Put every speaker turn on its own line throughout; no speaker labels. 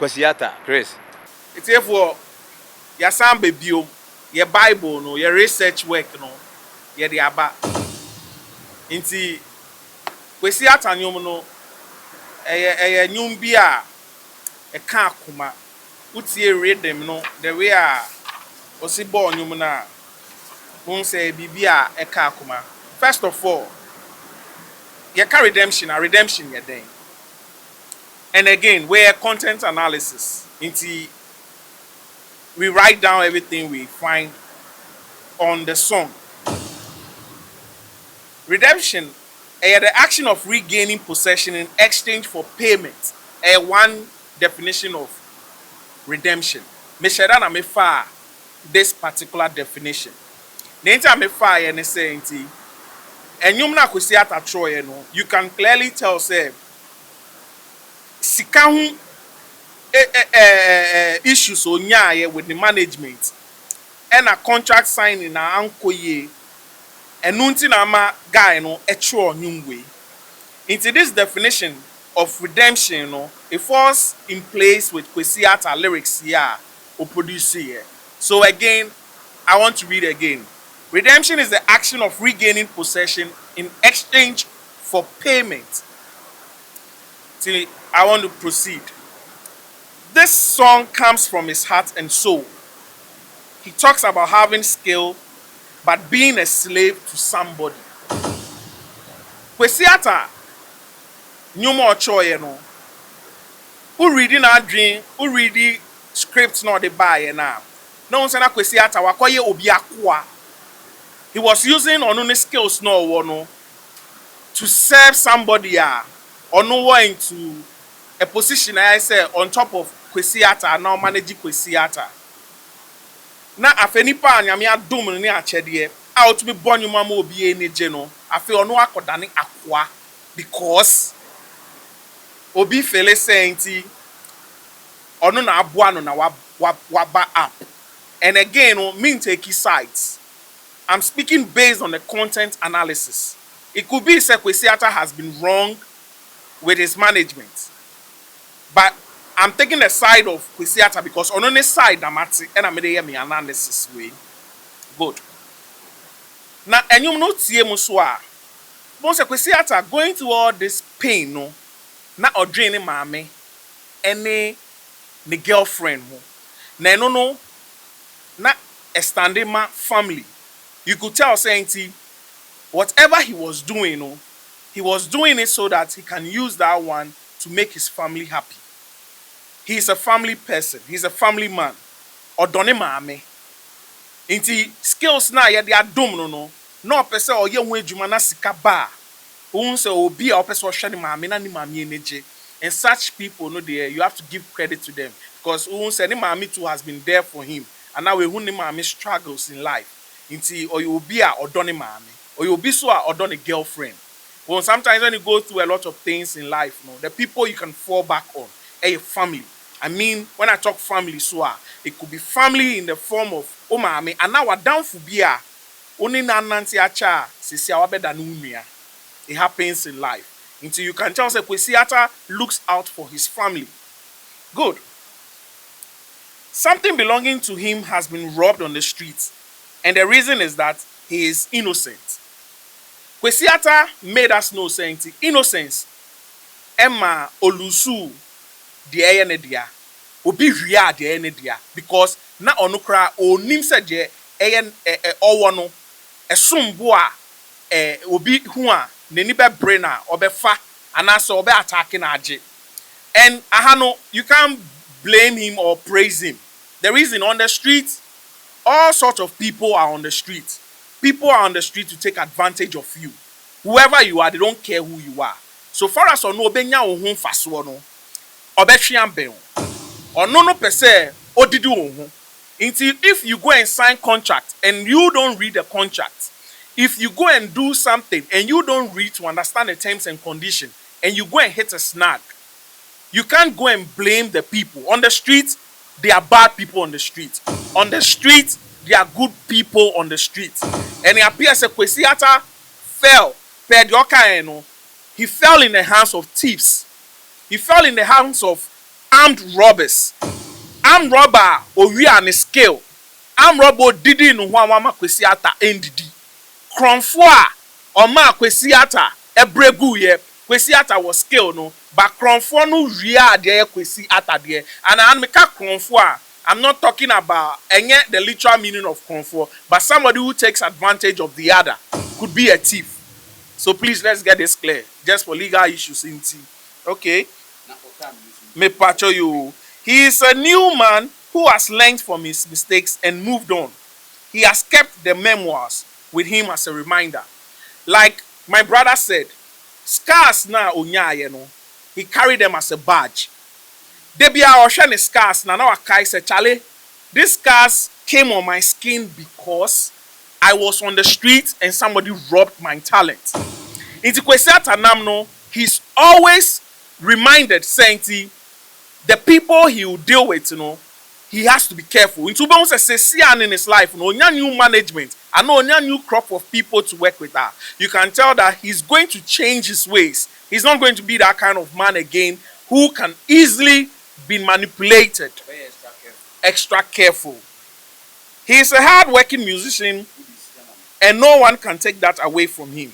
Kwesi Arthur, Chris.
It's therefore your son baby, your Bible, no, your research work, no, your the aba. Inti Kwesi Arthur nyom no, nyom bi a ka akoma. Utie read them no, the way a osi ball nyom na. Won say bibi a ka akoma. First of all, your redemption, a redemption your thing. And again, we're content analysis. Into we write down everything we find on the song. Redemption, the action of regaining possession in exchange for payment. One definition of redemption. Me share na me fa this particular definition. Nenta me fa ye ne say nti. Enyum na Kwesi Arthur Troy no, you can clearly tell say sika hu issues onyaye with the management and a contract signing na ankoye enunti na ma guy no etro onyumwe. Into this definition of redemption no, it falls in place with Kwesi Arthur lyrics here or produce here. So again, I want to read again. Redemption is the action of regaining possession in exchange for payment. Till I want to proceed. This song comes from his heart and soul. He talks about having skill, but being a slave to somebody. Kwesi Arthur, nyumo ochoye no. Who reading our dream? Who reading scripts not the buy now? No one said Kwesi Arthur wakoye obi akwa. He was using onune skills no wono to serve somebody or no into a position I say on top of Kwesi Arthur now managing Kwesi Arthur. Na afenipa anyame adom ne achede a otu be born you mama obi eneje no afi ono akodane akwa because obi fele senti ono na aboa no na waba up. And again no mean take sides. I'm speaking based on the content analysis. It could be that Kwesi Arthur has been wrong with his management. But I'm taking the side of Kwesi Arthur because on the side I'm at and I'm making my analysis way. Good. Now, and you know, Muswa. Once Kwesi Arthur going through all this pain, no, not or draining mommy, any the girlfriend, no, not a standing my family. You could tell saying, whatever he was doing, no, he was doing it so that he can use that one to make his family happy. He's a family person. He's a family man. Odone maame. Inti skills na ye de adom no. No person or ye hu adwuma na sika ba. Who say obi a person hwe ne maame na ne maame eneje. And such people no there you have to give credit to them because who say ne maame too has been there for him. And now we who ne maame struggles in life. Inti or you be a odone maame. Or you be so a odone girlfriend. Well, sometimes when you go through a lot of things in life, no, the people you can fall back on are family. I mean, when I talk family, so it could be family in the form of omame, and now we're down for beer. Only nananti acha, sisi awabeda numia. It happens in life. Until you can tell say Kwesi Arthur looks out for his family. Good. Something belonging to him has been robbed on the streets, and the reason is that he is innocent. Kwesi Arthur made us know saying innocence. Emma Olusu the eyenedia. Obi hwia de eyenedia because na onukra onim se je eyen owo no esumbo a obi hu a nani be brain a obefa anase obe attack na age. And ahano you can't blame him or praise him. The reason on the street, all sorts of people are on the street. People are on the street to take advantage of you. Whoever you are, they don't care who you are. So far as ono obenya ohun faso no, obetwian ben. Ono no pese odidi ohun. Until if you go and sign contract and you don't read the contract, if you go and do something and you don't read to understand the terms and conditions, and you go and hit a snag, you can't go and blame the people. On the street, they are bad people on the street. On the street, they are good people on the street. And it appears that Kwesi Arthur fell. He fell in the hands of thieves. He fell in the hands of armed robbers. Armed robber owi an skill. Armed robber didi no ho ama Kwesi Arthur ndidi. Kronfo a oma Kwesi Arthur ebregu ye. Kwesi Arthur was skill no, but kronfo no ria de Kwesi Arthur de. And I make kronfo a, I'm not talking about the literal meaning of kronfo, but somebody who takes advantage of the other could be a thief. So please let's get this clear, just for legal issues in tea. Okay. Me pacho you. He is a new man who has learned from his mistakes and moved on. He has kept the memoirs with him as a reminder. Like my brother said, scars na onya no. He carried them as a badge. Debia Ocean scars na akai say Charlie. These scars came on my skin because I was on the street and somebody robbed my talent. Into Kwesi Arthur no, he's always reminded saying the people he will deal with, he has to be careful. Into bounce a in his life, no new management, and no new crop of people to work with her. You can tell that he's going to change his ways. He's not going to be that kind of man again who can easily be manipulated. Extra careful. He is a hard-working musician, and no one can take that away from him.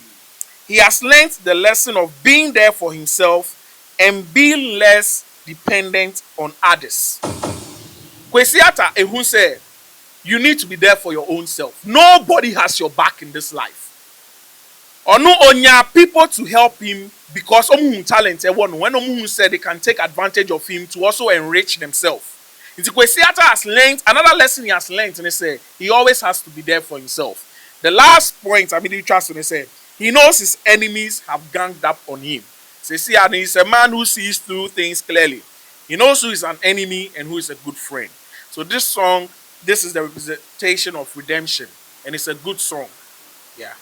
He has learned the lesson of being there for himself and being less dependent on others. Kwesi Arthur ehun say, you need to be there for your own self. Nobody has your back in this life. Or no onya people to help him because omu talent when omu said they can take advantage of him to also enrich themselves. Kwesi Arthur has learned another lesson he has learned, and he said he always has to be there for himself. The last point I mean trust when he said he knows his enemies have ganged up on him. So see, and he's a man who sees through things clearly. He knows who is an enemy and who is a good friend. So this song, this is the representation of redemption, and it's a good song. Yeah.